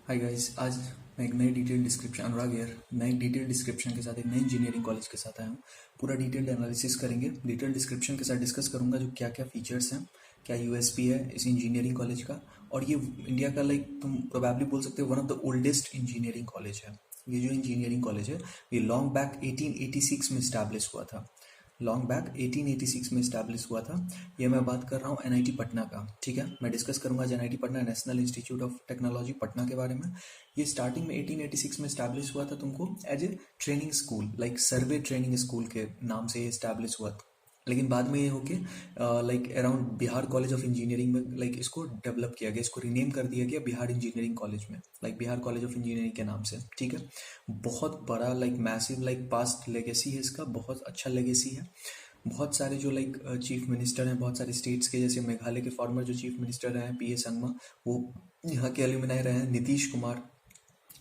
Hi guys, आज मैं एक नई डिटेल डिस्क्रिप्शन अनुराग यार नई डिटेल डिस्क्रिप्शन के साथ एक नई इंजीनियरिंग कॉलेज के साथ आया हूँ। पूरा डिटेल्ड एनालिसिस करेंगे। डिटेल डिस्क्रिप्शन के साथ डिस्कस करूंगा जो क्या क्या फीचर्स हैं, क्या यूएसपी है इस इंजीनियरिंग कॉलेज का। और ये इंडिया का तुम प्रोबेबली बोल सकते हो one of the oldest engineering college है। ये जो इंजीनियरिंग कॉलेज है ये लॉन्ग बैक 1886 में इस्टेब्लिश हुआ था। लॉन्ग बैक 1886 में इस्टेब्लिश हुआ था। ये मैं बात कर रहा हूँ एनआईटी पटना का। ठीक है, मैं डिस्कस करूंगा आज NIT Patna national institute of technology Patna के बारे में। ये स्टार्टिंग में 1886 में इस्टेब्लिश हुआ था तुमको as a training school, like survey training school के नाम से ये इस्टेब्लिश हुआ था। लेकिन बाद में ये होके around Bihar college of engineering में इसको डेवलप किया गया, इसको रीनेम कर दिया गया बिहार इंजीनियरिंग कॉलेज में, बिहार कॉलेज ऑफ इंजीनियरिंग के नाम से। ठीक है, बहुत बड़ा मैसिव पास्ट लेगेसी है इसका, बहुत अच्छा लेगेसी है। बहुत सारे जो चीफ मिनिस्टर हैं बहुत सारे स्टेट्स के, जैसे मेघालय के फॉर्मर जो चीफ मिनिस्टर रहे हैं पीए संगमा, वो यहाँ के एल्यूमिनाई रहे हैं। नीतीश कुमार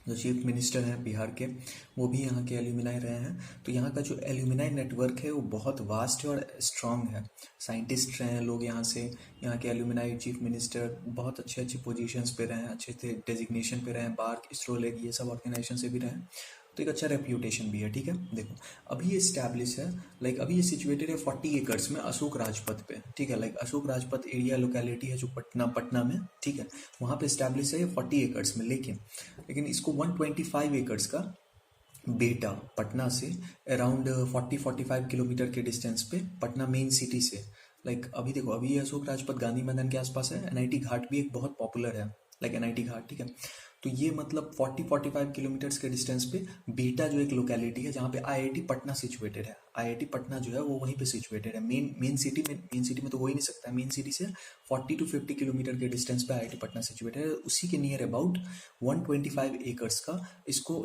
जो चीफ मिनिस्टर हैं बिहार के, वो भी यहाँ के एल्यूमिनाई रहे हैं। तो यहाँ का जो एल्यूमिनाई नेटवर्क है वो बहुत वास्ट है और स्ट्रांग है। साइंटिस्ट रहे हैं लोग यहाँ से, यहाँ के एल्यूमिनाई चीफ मिनिस्टर बहुत अच्छे अच्छे पोजीशंस पे रहे हैं, अच्छे अच्छे डेजिग्नेशन पे रहे हैं, बार्क इसरो लेग ये सब ऑर्गेनाइजेशन से भी रहे हैं। तो एक अच्छा रेप्यूटेशन भी है। ठीक है, देखो अभी ये स्टैब्लिश है, अभी ये सिचुएटेड है 40 एकर्स में अशोक राजपथ पे। ठीक है, अशोक राजपथ एरिया लोकेलिटी है जो पटना में। ठीक है, वहाँ पे स्टैब्लिश है ये 40 एकर्स में। लेकिन इसको 125 एकर्स का बेटा पटना से अराउंड 40-45 किलोमीटर के डिस्टेंस पे, पटना मेन सिटी से। अभी देखो, अभी ये अशोक राजपथ गांधी मैदान के आसपास है। एनआईटी घाट भी एक बहुत पॉपुलर है, एनआईटी घाट। ठीक है, तो ये 40-45 किलोमीटर्स के डिस्टेंस पे बेटा जो एक लोकेलिटी है जहाँ पे आईआईटी पटना सिचुएटेड है। आईआईटी पटना जो है वो वहीं पे सिचुएटेड है, मेन सिटी में तो हो ही नहीं सकता है। मेन सिटी से 40-50 किलोमीटर के डिस्टेंस पे आईआईटी पटना सिचुएटेड है। उसी के नियर अबाउट 125 एकर्स का इसको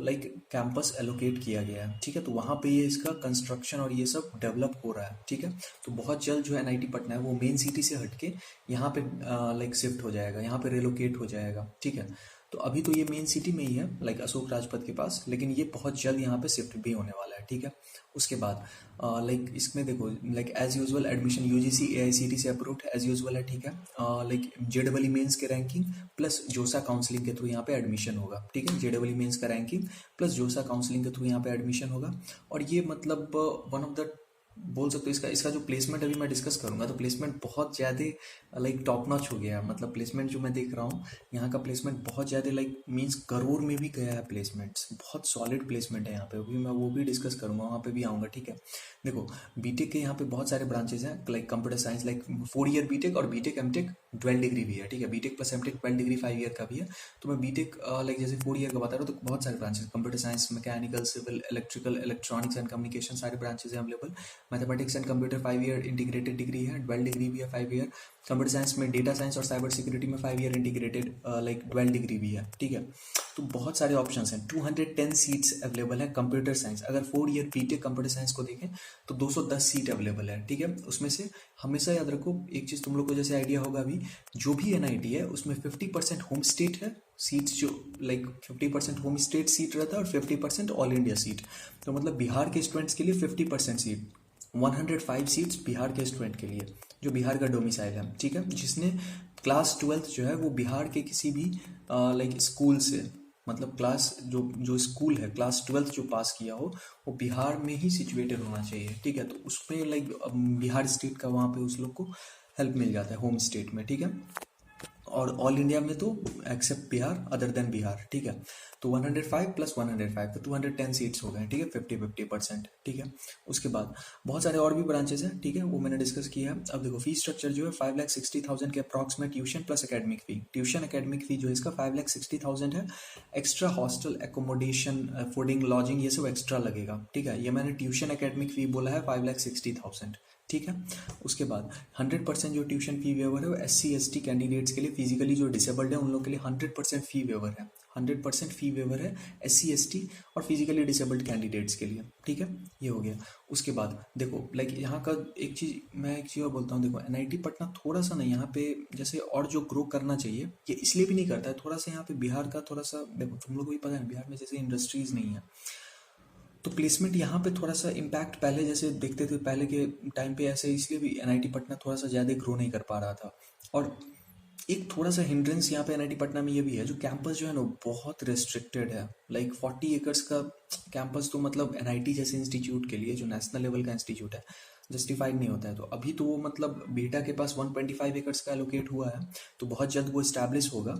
कैंपस एलोकेट किया गया है। ठीक है, तो वहाँ पे ये इसका कंस्ट्रक्शन और ये सब डेवलप हो रहा है। ठीक है, तो बहुत जल्द जो एनआईटी पटना है वो मेन सिटी से हटके यहाँ पे शिफ्ट हो जाएगा, यहाँ पे रिलोकेट हो जाएगा। ठीक है, तो अभी तो ये मेन सिटी में ही है अशोक राजपथ के पास, लेकिन ये बहुत जल्द यहाँ पे शिफ्ट भी होने वाला है। ठीक है, उसके बाद इसमें देखो as usual admission UGC AICTE से अप्रूव्ड एज यूजुअल है। ठीक है, जेडबल मेंस के रैंकिंग प्लस जोसा काउंसलिंग के थ्रू यहाँ पे एडमिशन होगा। ठीक है, जेडबल मेंस का रैंकिंग प्लस जोसा काउंसलिंग के थ्रू यहाँ पे एडमिशन होगा। और ये वन ऑफ द बोल सकते हो, इसका जो प्लेसमेंट अभी मैं डिस्कस करूंगा तो प्लेसमेंट बहुत ज़्यादा टॉप नॉच हो गया है। प्लेसमेंट जो मैं देख रहा हूँ यहाँ का प्लेसमेंट बहुत ज़्यादा मीन्स करोड़ में भी गया है। प्लेसमेंट्स बहुत सॉलिड प्लेसमेंट है यहाँ पे, अभी मैं वो भी डिस्कस करूँगा, वहाँ पे भी आऊँगा। ठीक है, देखो बीटेक के यहाँ पे बहुत सारे ब्रांचेज हैं, कंप्यूटर साइंस 4 ईयर बीटेक और बीटेक एमटेक 12 डिग्री भी है। ठीक है, BTech plus MTech 12 degree 5 year का भी है। तो मैं बीटेक जैसे 4 ईयर का बता रहा हूँ, तो बहुत सारे branches, computer science, mechanical, civil, electrical, electronics and communication, सारे ब्रांचेज हैं available. Mathematics and computer 5 year integrated degree है, 12 डिग्री भी है 5 ईयर। कंप्यूटर साइंस में डेटा साइंस और साइबर सिक्योरिटी में 5 ईयर इंटीग्रेटेड 12 डिग्री भी है। ठीक है, तो बहुत सारे ऑप्शंस हैं। 210 सीट्स अवेलेबल है कंप्यूटर साइंस। अगर 4 ईयर बीटेक कंप्यूटर साइंस को देखें तो 210 सीट अवेलेबल है। ठीक है, उसमें से हमेशा याद रखो एक चीज़, तुम लोग को जैसे आइडिया होगा अभी जो भी एनआईटी है उसमें 50% होम स्टेट है सीट्स, जो 50% होम स्टेट सीट रहता है और 50% ऑल इंडिया सीट। तो बिहार के स्टूडेंट्स के लिए 50% सीट, 105 सीट्स बिहार के स्टूडेंट के लिए जो बिहार का डोमिसाइल है। ठीक है, जिसने क्लास 12th जो है वो बिहार के किसी भी स्कूल से, क्लास जो स्कूल है क्लास 12th जो पास किया हो वो बिहार में ही सिचुएटेड होना चाहिए। ठीक है, तो उसमें बिहार स्टेट का वहाँ पे उस लोग को हेल्प मिल जाता है होम स्टेट में। ठीक है, और ऑल इंडिया में तो except Bihar, other than Bihar. ठीक है, तो 105 प्लस 105 तो 210 सीट्स हो गए। ठीक है, 50-50%। ठीक है, उसके बाद बहुत सारे और भी ब्रांचेस हैं। ठीक है, वो मैंने डिस्कस किया है। अब देखो फी स्ट्रक्चर जो है 5,60,000 के अप्रॉक्सीमेट ट्यूशन प्लस एकेडमिक फी। ट्यूशन एकेडमिक फी जो है इसका 5,60,000 है। Extra hostel accommodation, fooding, lodging ये सब एक्स्ट्रा लगेगा। ठीक है, ये मैंने ट्यूशन एकेडमिक फी बोला है 5,60,000। ठीक है, उसके बाद 100% जो ट्यूशन फी वेवर है वो SC ST कैंडिडेट्स के लिए, फिजिकली जो डिसेबल्ड है उन लोग के लिए 100% फी वेवर है। 100% फी वेवर है SC ST और फिजिकली डिसेबल्ड कैंडिडेट्स के लिए। ठीक है, ये हो गया। उसके बाद देखो यहाँ का एक चीज़ और बोलता हूँ। देखो एनआईटी पटना थोड़ा सा नहीं यहाँ पे जैसे और जो ग्रो करना चाहिए ये इसलिए भी नहीं करता है, थोड़ा सा यहाँ पे बिहार का थोड़ा सा, देखो तुम लोग को भी पता है बिहार में जैसे इंडस्ट्रीज नहीं है, तो प्लेसमेंट यहाँ पे थोड़ा सा इम्पैक्ट पहले जैसे देखते थे पहले के टाइम पे ऐसे, इसलिए भी एनआईटी पटना थोड़ा सा ज़्यादा ग्रो नहीं कर पा रहा था। और एक थोड़ा सा हिंड्रेंस यहाँ पे एनआईटी पटना में ये भी है, जो कैंपस जो है ना बहुत रेस्ट्रिक्टेड है। लाइक 40 एकर्स का कैंपस तो मतलब एनआईटी जैसे इंस्टीट्यूट के लिए, जो नेशनल लेवल का इंस्टीट्यूट है, जस्टिफाइड नहीं होता है। तो अभी तो वो मतलब बेटा के पास 125 एकर्स का एलोकेट हुआ है, तो बहुत जल्द वो इस्टेब्लिश होगा।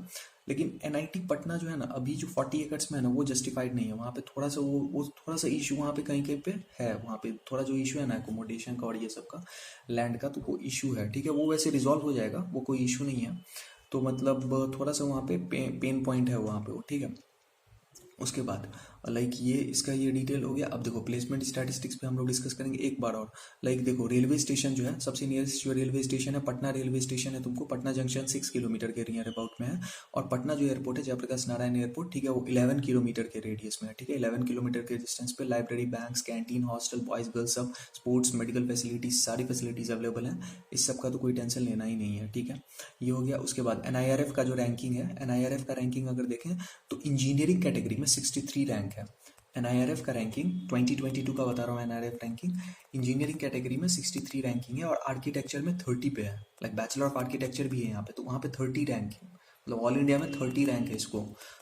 लेकिन एनआईटी पटना जो है ना अभी जो 40 एकर्स में है ना वो जस्टिफाइड नहीं है। वहाँ पे थोड़ा सा वो थोड़ा सा इशू वहाँ पे कहीं कहीं पे है। वहाँ पे थोड़ा जो इशू है ना एकोमोडेशन का और ये सब का, लैंड का, तो वो इशू है। ठीक है, वो वैसे रिजॉल्व हो जाएगा, वो कोई इशू नहीं है। तो मतलब थोड़ा सा वहाँ पे पेन पॉइंट है वहाँ पे वो। ठीक है, उसके बाद लाइक ये इसका ये डिटेल हो गया। अब देखो प्लेसमेंट स्टैटिस्टिक्स पे हम लोग डिस्कस करेंगे एक बार और। लाइक देखो रेलवे स्टेशन जो है, सबसे नियरेस्ट जो रेलवे स्टेशन है पटना रेलवे स्टेशन है तुमको, पटना जंक्शन 6 किलोमीटर के नियर अबाउट में है। और पटना जो एयरपोर्ट है जयप्रकाश नारायण एयरपोर्ट, ठीक है, वो 11 किलोमीटर के रेडियस में है। ठीक है, 11 किलोमीटर के डिस्टेंस पे library, banks, canteen, hostel, boys girls सब, स्पोर्ट्स, मेडिकल फैसिलिटीज, सारी फैसिलिटीज अवेलेबल हैं। इस सब का तो कोई टेंशन लेना ही नहीं है। ठीक है, ये हो गया। उसके बाद एनआईआरएफ का जो रैंकिंग है, एनआईआरएफ का रैंकिंग अगर देखें तो इंजीनियरिंग कैटेगरी में 63 रैंक है। एनआईआरएफ का रैंकिंग 2022 का बता रहा हूँ। एनआईआरएफ रैंकिंग इंजीनियरिंग कैटेगरी में 63 रैंकिंग है, और आर्किटेक्चर में 30 पे है। लाइक बैचलर ऑफ आर्किटेक्चर भी है यहाँ पे, तो वहाँ पे 30 रैंक है। मतलब ऑल इंडिया में 30 रैंक है इसको,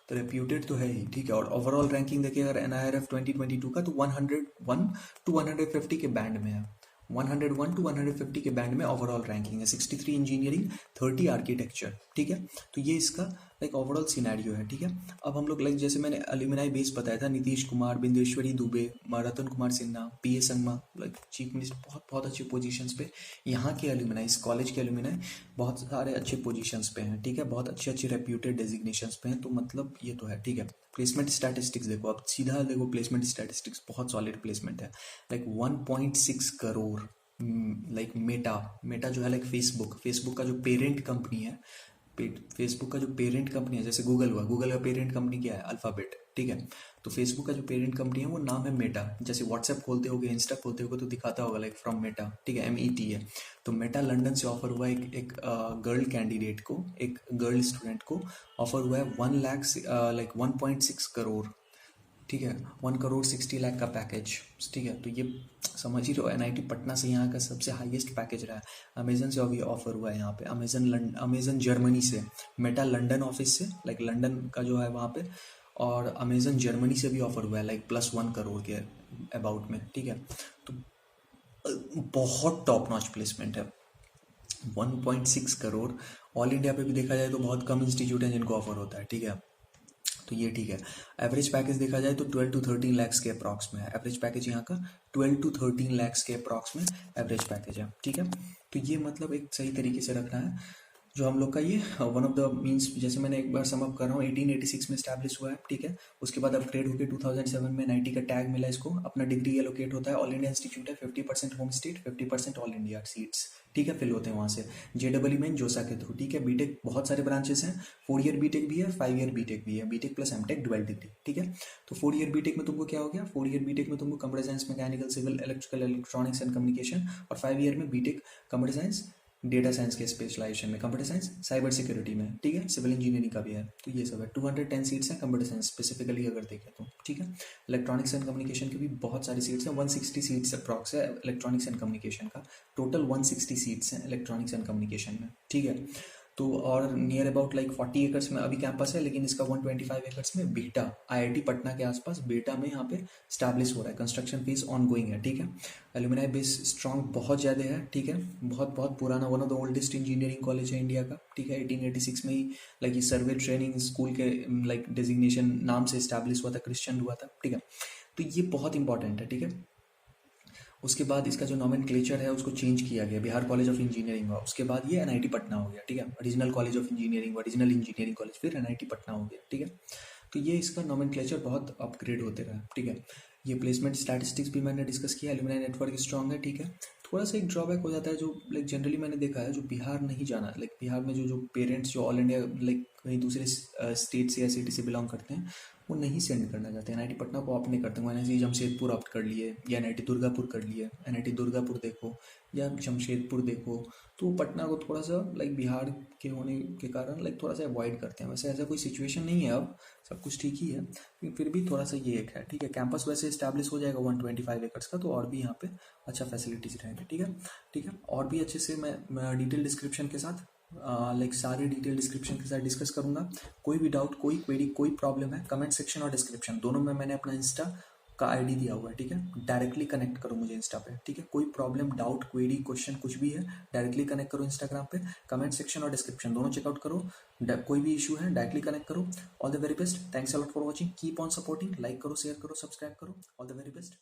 तो रेप्यूटेड तो है ही। ठीक है, और ओवरऑल रैंकिंग देखिए अगर एनआईआरएफ 2022 का, तो 101 टू 150 के बैंड में है। 101 टू 150 के बैंड में ओवरऑल रैंकिंग है। 63 इंजीनियरिंग, 30 आर्किटेक्चर। ठीक है, तो ये इसका लाइक ओवरऑल सिनेरियो है। ठीक है, अब हम लोग लाइक जैसे मैंने अलुमिनाई बेस बताया था, नीतीश कुमार, बिंदेश्वरी दुबे, रतन कुमार सिन्हा, पीए संगमा, लाइक चीफ मिनिस्टर, बहुत बहुत अच्छे पोजीशंस पे यहाँ के अलुमिनाई, इस कॉलेज के अलुमिनाई बहुत सारे अच्छे पोजीशंस पे हैं। ठीक है, बहुत अच्छे अच्छे रेप्यूटेड डेजिग्नेशंस पे हैं। तो मतलब ये तो है। ठीक है, प्लेसमेंट स्टैटिस्टिक्स देखो, अब सीधा देखो प्लेसमेंट स्टैटिस्टिक्स, बहुत सॉलिड प्लेसमेंट है। Like 1.6 crore. Like Meta, Meta जो है लाइक फेसबुक का जो पेरेंट कंपनी है, फेसबुक का जो पेरेंट कंपनी है, जैसे गूगल हुआ, गूगल का पेरेंट कंपनी क्या है, अल्फाबेट। ठीक है, तो फेसबुक का जो पेरेंट कंपनी है वो नाम है मेटा। जैसे व्हाट्सएप खोलते होगे, इंस्टा खोलते होगे तो दिखाता होगा लाइक फ्रॉम मेटा। ठीक है, MET है। तो मेटा लंदन से ऑफर हुआ एक गर्ल कैंडिडेट को, एक गर्ल स्टूडेंट को ऑफर हुआ है 1 लाख लाइक 1.6 करोड़। ठीक है, 1 करोड़ 60 लाख का पैकेज। ठीक है, तो ये समझ ही रहो, एनआईटी पटना से यहाँ का सबसे हाईएस्ट पैकेज रहा है। अमेजन से अभी ऑफर हुआ है यहाँ पे, अमेजन जर्मनी से, मेटा लंदन ऑफिस से, लाइक लंदन का जो है वहाँ पे, और अमेजन जर्मनी से भी ऑफर हुआ है लाइक +1 करोड़ के अबाउट में। ठीक है, तो बहुत टॉप नॉच प्लेसमेंट है। 1.6 करोड़ ऑल इंडिया पे भी देखा जाए तो बहुत कम इंस्टीट्यूट हैं जिनको ऑफर होता है। ठीक है, तो ये ठीक है। एवरेज पैकेज देखा जाए तो 12 टू 13 लैक्स के अप्रॉक्स में है एवरेज पैकेज यहाँ का। 12 टू 13 लैक्स के अप्रॉक्स में एवरेज पैकेज है। ठीक है, तो ये मतलब एक सही तरीके से रखना है जो हम लोग का ये वन ऑफ द मीन्स, जैसे मैंने एक बार समअप कर रहा हूँ, 1886 में स्टैब्लिश हुआ है। ठीक है, उसके बाद अपग्रेड होकर 2007 में 90 का टैग मिला इसको। अपना डिग्री एलोकेट होता है, ऑल इंडिया इंस्टीट्यूट है, 50% home state, 50% all India seats. ठीक है, फिल होते हैं वहाँ से JEE में जोसा के थ्रू। ठीक है, बीटेक बहुत सारे ब्रांचेस हैं, 4 ईयर बीटेक भी है, 5 ईयर बीटेक भी है, BTech plus MTech dual degree. ठीक है, तो 4 ईयर बीटेक में तुमको क्या हो गया, 4 ईयर बीटेक में तुमको computer science, mechanical, civil, electrical, electronics and communication, और 5 ईयर में BTech computer science, data science के स्पेशलाइजेशन में, कंप्यूटर साइंस, साइबर सिक्योरिटी में। ठीक है, सिविल इंजीनियरिंग का भी है। तो ये सब है। 210 सीट्स हैं कंप्यूटर साइंस स्पेसिफिकली अगर देखें तो। ठीक है, इलेक्ट्रॉनिक्स एंड कम्युनिकेशन की भी बहुत सारी सीट्स हैं। 160 सीट्स अप्रॉक्स है इलेक्ट्रॉनिक्स एंड कम्युनिकेशन का। टोटल 160 सीट्स हैं इलेक्ट्रॉनिक्स एंड कम्युनिकेशन में। ठीक है, तो और नियर अबाउट लाइक 40 एकर्स में अभी कैंपस है, लेकिन इसका 125 एकर्स में बेटा, IIT पटना के आसपास बेटा में यहाँ पे स्टैब्लिश हो रहा है। कंस्ट्रक्शन फेज ऑन गोइंग है। ठीक है, एल्यूमिनाई बेस स्ट्रॉन्ग बहुत ज़्यादा है। ठीक है, बहुत बहुत पुराना, one of the oldest engineering college है इंडिया का। ठीक है, 1886 में ही लाइक ये सर्वे ट्रेनिंग स्कूल के लाइक डेजिग्नेशन नाम से स्टैब्लिश हुआ था, क्रिश्चियन हुआ था। ठीक है, तो ये बहुत इंपॉर्टेंट है। ठीक है, उसके बाद इसका जो नॉमेनक्लेचर है उसको चेंज किया गया, बिहार कॉलेज ऑफ इंजीनियरिंग हुआ, उसके बाद ये NIT पटना हो गया। ठीक है, regional college of engineering, regional engineering college, फिर NIT पटना हो गया। ठीक है, तो ये इसका नॉमेनक्लेचर बहुत अपग्रेड होते रहा। ठीक है, ये प्लेसमेंट स्टैटिस्टिक्स भी मैंने डिस्कस किया। एलुमनाई नेटवर्क स्ट्रॉन्ग है। ठीक है, थोड़ा सा एक ड्रॉबैक हो जाता है जो लाइक जनरली मैंने देखा है, जो बिहार नहीं जाना, लाइक बिहार में जो पेरेंट्स जो ऑल इंडिया लाइक कहीं दूसरे स्टेट से या सिटी से बिलोंग करते हैं, वो नहीं सेंड करना चाहते। NIT पटना को ऑप्ट नहीं करते हैं। NIT जमशेदपुर ऑप्ट कर लिए, या NIT दुर्गापुर कर लिए। NIT दुर्गापुर देखो या जमशेदपुर देखो, तो पटना को थोड़ा सा लाइक बिहार के होने के कारण लाइक थोड़ा सा अवॉइड करते हैं। वैसे ऐसा कोई सिचुएशन नहीं है, अब सब कुछ ठीक ही है, लेकिन फिर भी थोड़ा सा ये एक है। ठीक है, कैंपस वैसे इस्टेब्लिश हो जाएगा 125 एकर्स का, तो और भी यहाँ पे अच्छा फैसिलिटीज रहेंगे। ठीक है, ठीक है, और भी अच्छे से मैं डिटेल डिस्क्रिप्शन के साथ लाइक सारे डिटेल डिस्क्रिप्शन के साथ डिस्कस करूंगा। कोई भी डाउट, कोई क्वेरी, कोई प्रॉब्लम है, कमेंट सेक्शन और डिस्क्रिप्शन दोनों में मैंने अपना इंस्टा का आईडी दिया हुआ है, ठीक है। डायरेक्टली कनेक्ट करो मुझे इंस्टा पे, ठीक है। कोई प्रॉब्लम, डाउट, क्वेरी, क्वेश्चन कुछ भी है, डायरेक्टली कनेक्ट करो इंस्टाग्राम पे। कमेंट सेक्शन और डिस्क्रिप्शन दोनों चेकआउट करो। कोई भी इशू है डायरेक्टली कनेक्ट करो। All the very best, thanks a lot for watching, keep on supporting, like करो, शेयर करो, सब्सक्राइब करो। All the very best.